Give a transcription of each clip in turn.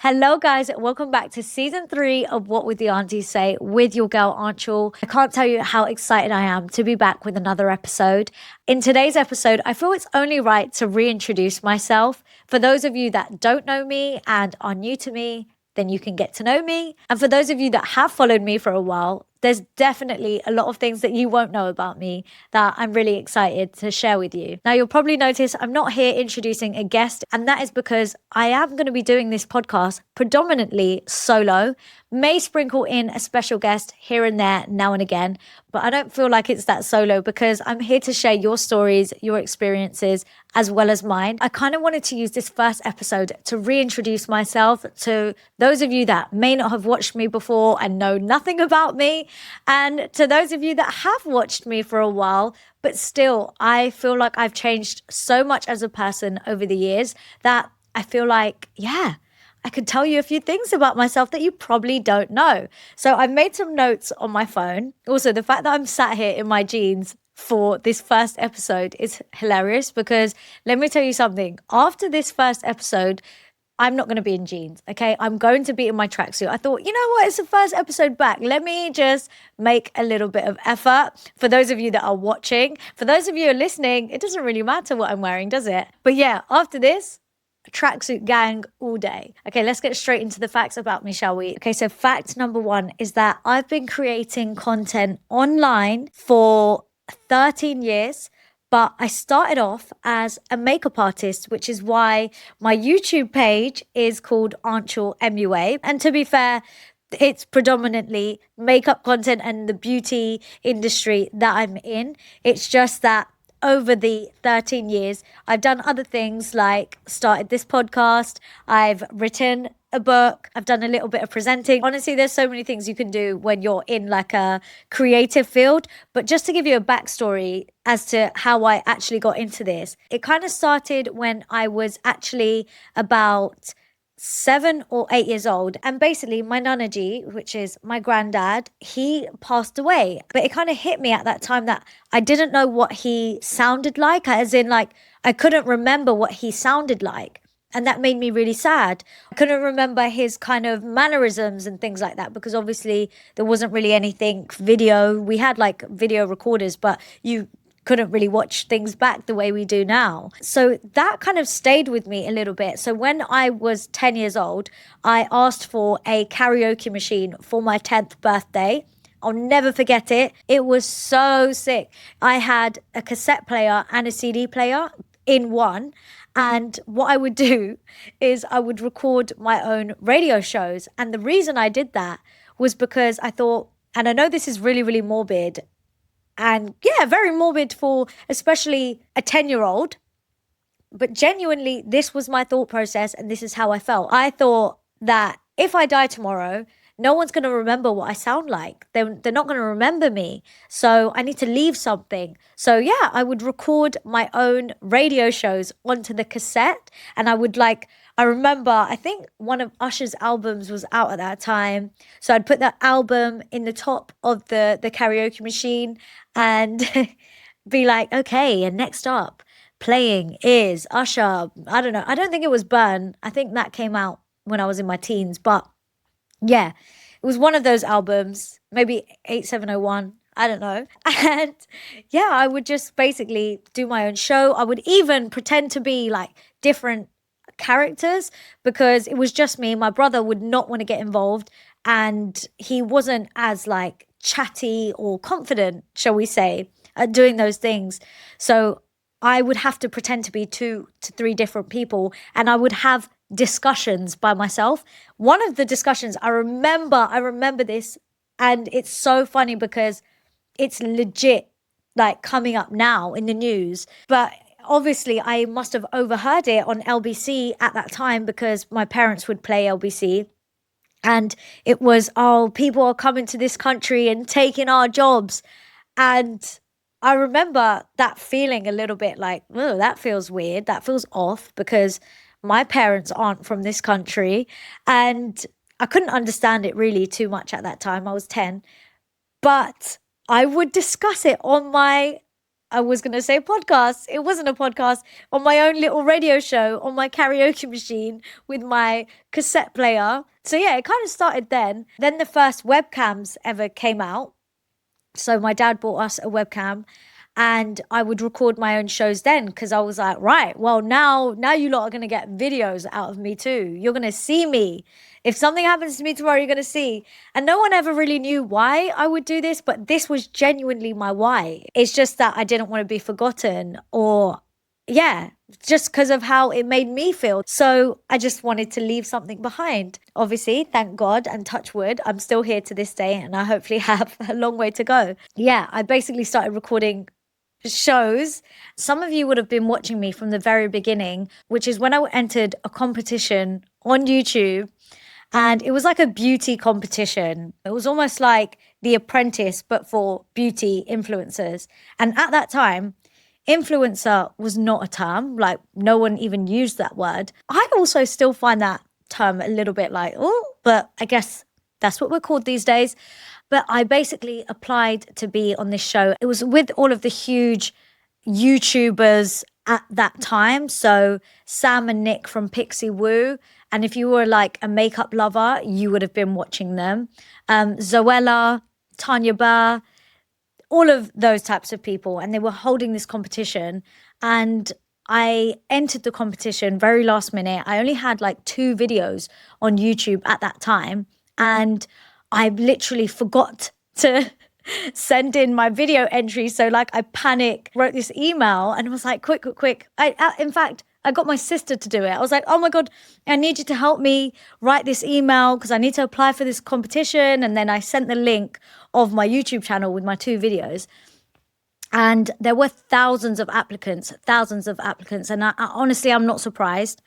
Hello, guys. Welcome back to season 3 of What Would The Aunties Say with your girl, Anchal. I can't tell you how excited I am to be back with another episode. In today's episode, I feel it's only right to reintroduce myself. For those of you that don't know me and are new to me, then you can get to know me. And for those of you that have followed me for a while, there's definitely a lot of things that you won't know about me that I'm really excited to share with you. Now, you'll probably notice I'm not here introducing a guest, and that is because I am going to be doing this podcast predominantly solo, may sprinkle in a special guest here and there now and again, but I don't feel like it's that solo because I'm here to share your stories, your experiences, as well as mine. I kind of wanted to use this first episode to reintroduce myself to those of you that may not have watched me before and know nothing about me, and to those of you that have watched me for a while, but still, I feel like I've changed so much as a person over the years that I feel like, I could tell you a few things about myself that you probably don't know. So I've made some notes on my phone. Also, the fact that I'm sat here in my jeans for this first episode is hilarious because let me tell you something. After this first episode, I'm not going to be in jeans, okay? I'm going to be in my tracksuit. I thought, you know what? It's the first episode back. Let me just make a little bit of effort. For those of you that are watching, for those of you who are listening, it doesn't really matter what I'm wearing, does it? But yeah, after this, tracksuit gang all day. Okay, let's get straight into the facts about me, shall we? Okay, so fact number 1 is that I've been creating content online for 13 years. But I started off as a makeup artist, which is why my YouTube page is called AnchalMUA. And to be fair, it's predominantly makeup content and the beauty industry that I'm in. It's just that over the 13 years, I've done other things like started this podcast, I've written a book, I've done a little bit of presenting. Honestly, there's so many things you can do when you're in like a creative field. But just to give you a backstory as to how I actually got into this, it kind of started when I was actually about 7 or 8 years old. And basically, my Nanaji, which is my granddad, he passed away. But it kind of hit me at that time that I didn't know what he sounded like, as in, like, I couldn't remember what he sounded like. And that made me really sad. I couldn't remember his kind of mannerisms and things like that because obviously there wasn't really anything video. We had like video recorders, but you couldn't really watch things back the way we do now. So that kind of stayed with me a little bit. So when I was 10 years old, I asked for a karaoke machine for my 10th birthday. I'll never forget it. It was so sick. I had a cassette player and a CD player in one. And what I would do is I would record my own radio shows. And the reason I did that was because I thought, and I know this is really, really morbid, and yeah, very morbid for especially a 10-year-old. But genuinely, this was my thought process and this is how I felt. I thought that if I die tomorrow, no one's going to remember what I sound like. They're not going to remember me. So I need to leave something. So yeah, I would record my own radio shows onto the cassette. And I remember, I think one of Usher's albums was out at that time. So I'd put that album in the top of the karaoke machine and be like, okay, and next up playing is Usher. I don't know. I don't think it was Burn. I think that came out when I was in my teens, but yeah, it was one of those albums, maybe 8701. I don't know. And yeah, I would just basically do my own show. I would even pretend to be like different characters because it was just me. My brother would not want to get involved and he wasn't as like chatty or confident, shall we say, at doing those things. So I would have to pretend to be 2 to 3 different people and I would have discussions by myself. One of the discussions I remember this, and it's so funny because it's legit like coming up now in the news. But obviously I must have overheard it on LBC at that time because my parents would play LBC. And it was, oh, people are coming to this country and taking our jobs. And I remember that feeling a little bit like, oh, that feels weird. That feels off because my parents aren't from this country. And I couldn't understand it really too much at that time. I was 10. But I would discuss it on my I was going to say podcast. It wasn't a podcast. On my own little radio show on my karaoke machine with my cassette player. So yeah, it kind of started then. Then the first webcams ever came out. So my dad bought us a webcam and I would record my own shows then because I was like, right, well, now you lot are going to get videos out of me too. You're going to see me. If something happens to me tomorrow, you're going to see. And no one ever really knew why I would do this, but this was genuinely my why. It's just that I didn't want to be forgotten, or yeah, just because of how it made me feel. So I just wanted to leave something behind. Obviously, thank God and touch wood, I'm still here to this day and I hopefully have a long way to go. Yeah, I basically started recording shows. Some of you would have been watching me from the very beginning, which is when I entered a competition on YouTube. And it was like a beauty competition. It was almost like The Apprentice, but for beauty influencers. And at that time, influencer was not a term. Like, no one even used that word. I also still find that term a little bit like, oh, but I guess that's what we're called these days. But I basically applied to be on this show. It was with all of the huge YouTubers at that time. So Sam and Nick from Pixie Woo. And if you were like a makeup lover, you would have been watching them. Zoella, Tanya Burr, all of those types of people. And they were holding this competition. And I entered the competition very last minute. I only had like 2 videos on YouTube at that time. And I literally forgot to send in my video entry. So like I panic, wrote this email and was like, quick. In fact, I got my sister to do it. I was like, oh my God, I need you to help me write this email because I need to apply for this competition. And then I sent the link of my YouTube channel with my 2 videos. And there were thousands of applicants. And I honestly, I'm not surprised.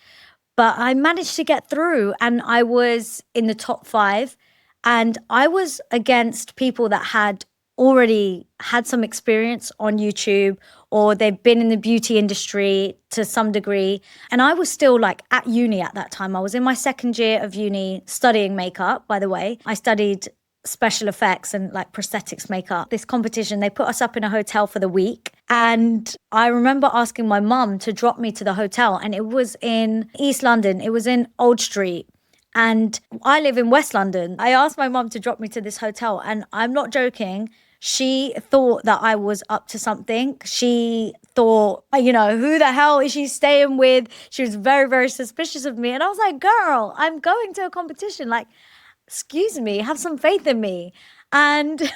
But I managed to get through and I was in the top 5. And I was against people that had already had some experience on YouTube or they've been in the beauty industry to some degree. And I was still like at uni at that time. I was in my 2nd year of uni studying makeup, by the way. I studied special effects and like prosthetics makeup. This competition, they put us up in a hotel for the week. And I remember asking my mum to drop me to the hotel. And it was in East London. It was in Old Street. And I live in West London. I asked my mum to drop me to this hotel. And I'm not joking. She thought that I was up to something. She thought, who the hell is she staying with? She was very, very suspicious of me. And I was like, girl, I'm going to a competition. Like, excuse me, have some faith in me. And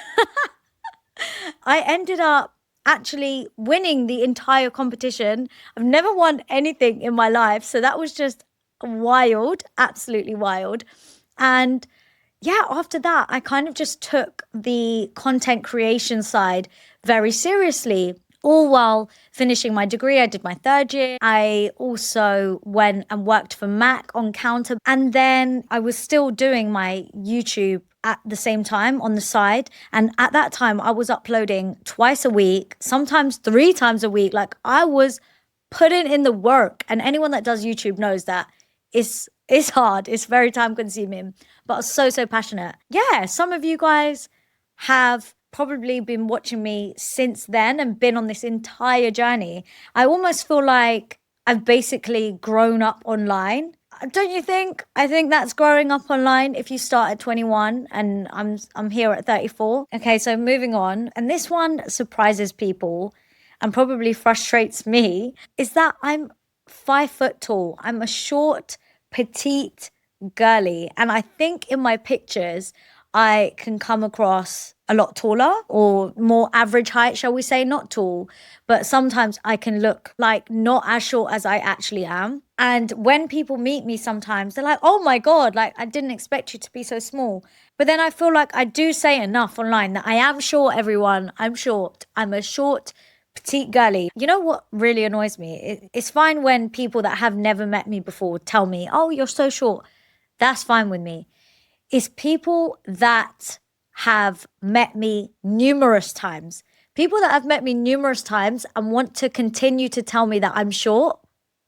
I ended up actually winning the entire competition. I've never won anything in my life. So that was just wild, absolutely wild. And yeah, after that, I kind of just took the content creation side very seriously. All while finishing my degree, I did my 3rd year. I also went and worked for Mac on counter. And then I was still doing my YouTube at the same time on the side. And at that time, I was uploading twice a week, sometimes 3 times a week. Like I was putting in the work. And anyone that does YouTube knows that it's hard. It's very time consuming, but so passionate. Yeah, some of you guys have probably been watching me since then and been on this entire journey. I almost feel like I've basically grown up online. Don't you think? I think that's growing up online if you start at 21 and I'm here at 34. Okay, so moving on. And this one surprises people and probably frustrates me, is that I'm 5 foot tall. I'm a short, petite girly. And I think in my pictures, I can come across a lot taller or more average height, shall we say, not tall. But sometimes I can look like not as short as I actually am. And when people meet me sometimes, they're like, oh my God, like I didn't expect you to be so small. But then I feel like I do say enough online that I am short, everyone. I'm short. I'm a short, petite girly. You know what really annoys me? It's fine when people that have never met me before tell me, oh, you're so short. That's fine with me. It's people that have met me numerous times. People that have met me numerous times and want to continue to tell me that I'm short.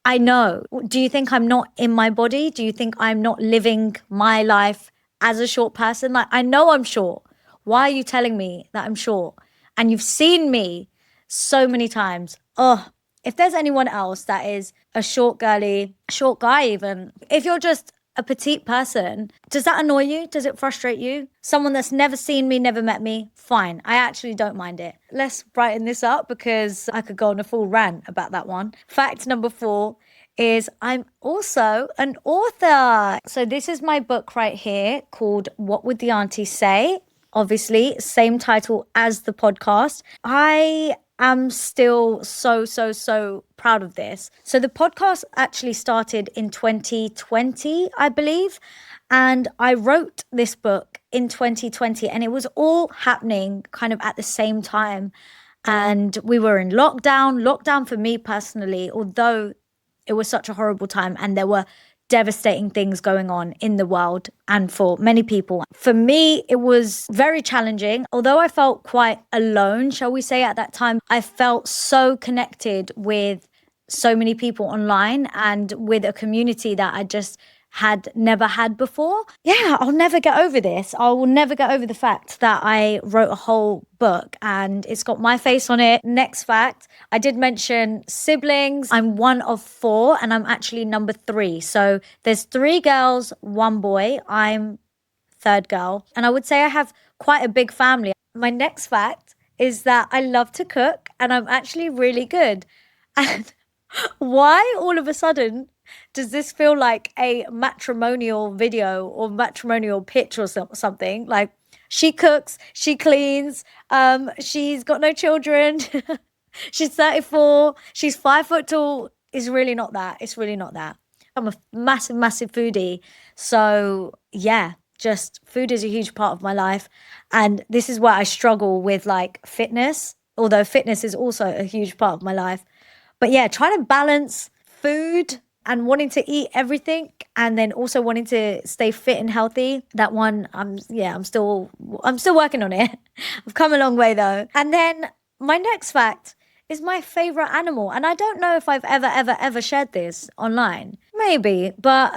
I know. Do you think I'm not in my body? Do you think I'm not living my life as a short person? Like, I know I'm short. Why are you telling me that I'm short? And you've seen me so many times. Oh, if there's anyone else that is a short girly, short guy even, if you're just a petite person, does that annoy you? Does it frustrate you? Someone that's never seen me, never met me, fine. I actually don't mind it. Let's brighten this up because I could go on a full rant about that one. Fact number 4 is I'm also an author. So this is my book right here called What Would The Aunties Say? Obviously, same title as the podcast. I am still so proud of this. So the podcast actually started in 2020, I believe. And I wrote this book in 2020 and it was all happening kind of at the same time. And we were in lockdown for me personally, although it was such a horrible time and there were devastating things going on in the world and for many people. For me, it was very challenging. Although I felt quite alone, shall we say, at that time, I felt so connected with so many people online and with a community that I just had never had before. Yeah, I'll never get over this. I will never get over the fact that I wrote a whole book and it's got my face on it. Next fact, I did mention siblings. I'm one of 4 and I'm actually number 3. So there's 3 girls, 1 boy. I'm third girl. And I would say I have quite a big family. My next fact is that I love to cook and I'm actually really good. And why all of a sudden does this feel like a matrimonial video or matrimonial pitch or something? Like, she cooks, she cleans, she's got no children, she's 34, she's 5 foot tall. It's really not that. It's really not that. I'm a massive foodie. So yeah, just food is a huge part of my life. And this is where I struggle with like fitness, although fitness is also a huge part of my life. But yeah, trying to balance food and wanting to eat everything and then also wanting to stay fit and healthy. That one, I'm still working on it. I've come a long way though. And then my next fact is my favorite animal. And I don't know if I've ever shared this online. Maybe, but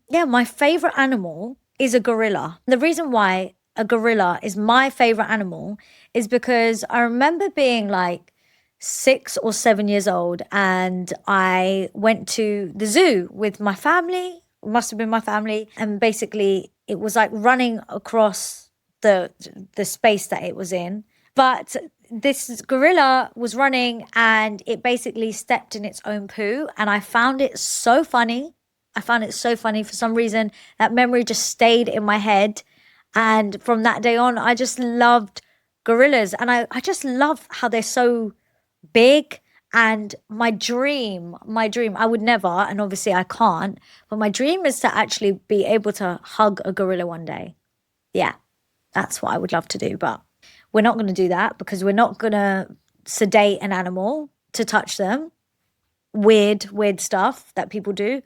yeah, my favorite animal is a gorilla. The reason why a gorilla is my favorite animal is because I remember being like 6 or 7 years old and I went to the zoo with my family. It must have been my family. And basically it was like running across the space that it was in. But this gorilla was running and it basically stepped in its own poo. And I found it so funny. For some reason. That memory just stayed in my head. And from that day on, I just loved gorillas. And I just love how they're so big. And my dream, I would never, and obviously I can't, but my dream is to actually be able to hug a gorilla one day. Yeah, that's what I would love to do. But we're not going to do that because we're not going to sedate an animal to touch them. Weird stuff that people do.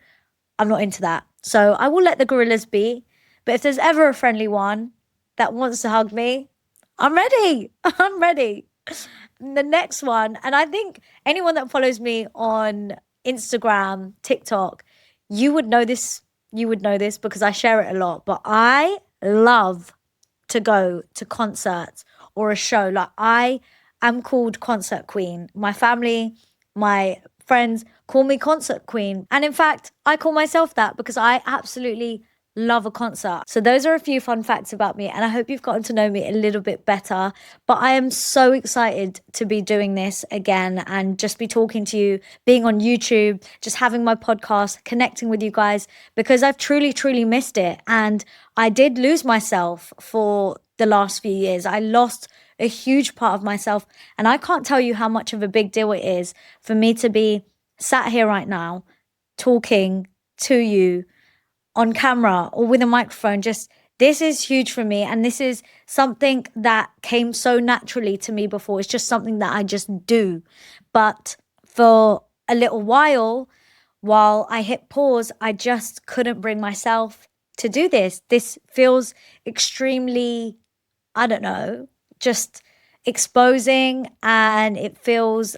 I'm not into that. So I will let the gorillas be. But if there's ever a friendly one that wants to hug me, I'm ready. I'm ready. The next one, and I think anyone that follows me on Instagram, TikTok, you would know this because I share it a lot. But I love to go to concerts or a show. Like, I am called concert queen. My family, my friends call me concert queen. And in fact, I call myself that because I absolutely love a concert. So those are a few fun facts about me, and I hope you've gotten to know me a little bit better. But I am so excited to be doing this again and just be talking to you, being on YouTube, just having my podcast, connecting with you guys, because I've truly missed it. And I did lose myself for the last few years. I lost a huge part of myself, and I can't tell you how much of a big deal it is for me to be sat here right now talking to you on camera or with a microphone. Just, this is huge for me, and this is something that came so naturally to me before. It's just something that I just do. But for a little while I hit pause, I just couldn't bring myself to do this. This feels extremely, I don't know, just exposing, and it feels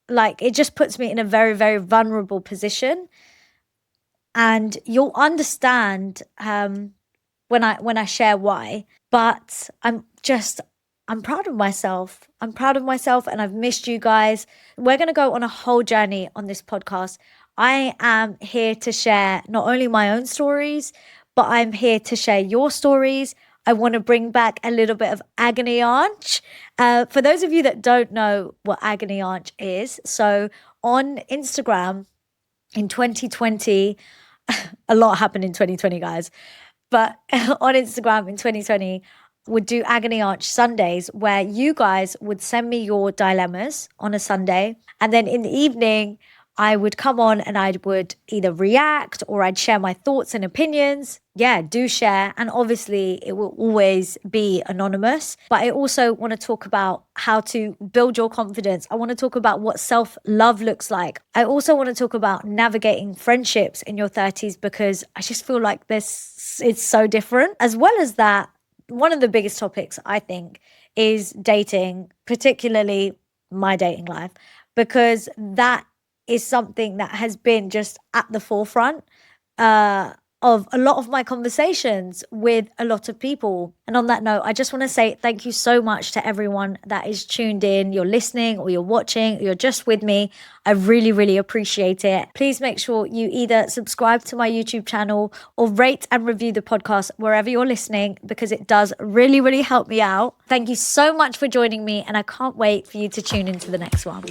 like it just puts me in a very vulnerable position. And you'll understand when I share why. But I'm just I'm proud of myself. I'm proud of myself and I've missed you guys. We're going to go on a whole journey on this podcast. I am here to share not only my own stories, but I'm here to share your stories. I want to bring back a little bit of agony aunch. For those of you that don't know what agony aunch is, so on Instagram in 2020, a lot happened in 2020, guys. But on Instagram in 2020, would do Agony Arch Sundays where you guys would send me your dilemmas on a Sunday. And then in the evening, I would come on and I would either react or I'd share my thoughts and opinions. Yeah, do share. And obviously, it will always be anonymous. But I also want to talk about how to build your confidence. I want to talk about what self-love looks like. I also want to talk about navigating friendships in your 30s because I just feel like it's so different. As well as that, one of the biggest topics, I think, is dating, particularly my dating life, because that is something that has been just at the forefront of a lot of my conversations with a lot of people. And on that note, I just want to say thank you so much to everyone that is tuned in. You're listening or you're watching, or you're just with me. I really, really appreciate it. Please make sure you either subscribe to my YouTube channel or rate and review the podcast wherever you're listening, because it does really, really help me out. Thank you so much for joining me, and I can't wait for you to tune into the next one.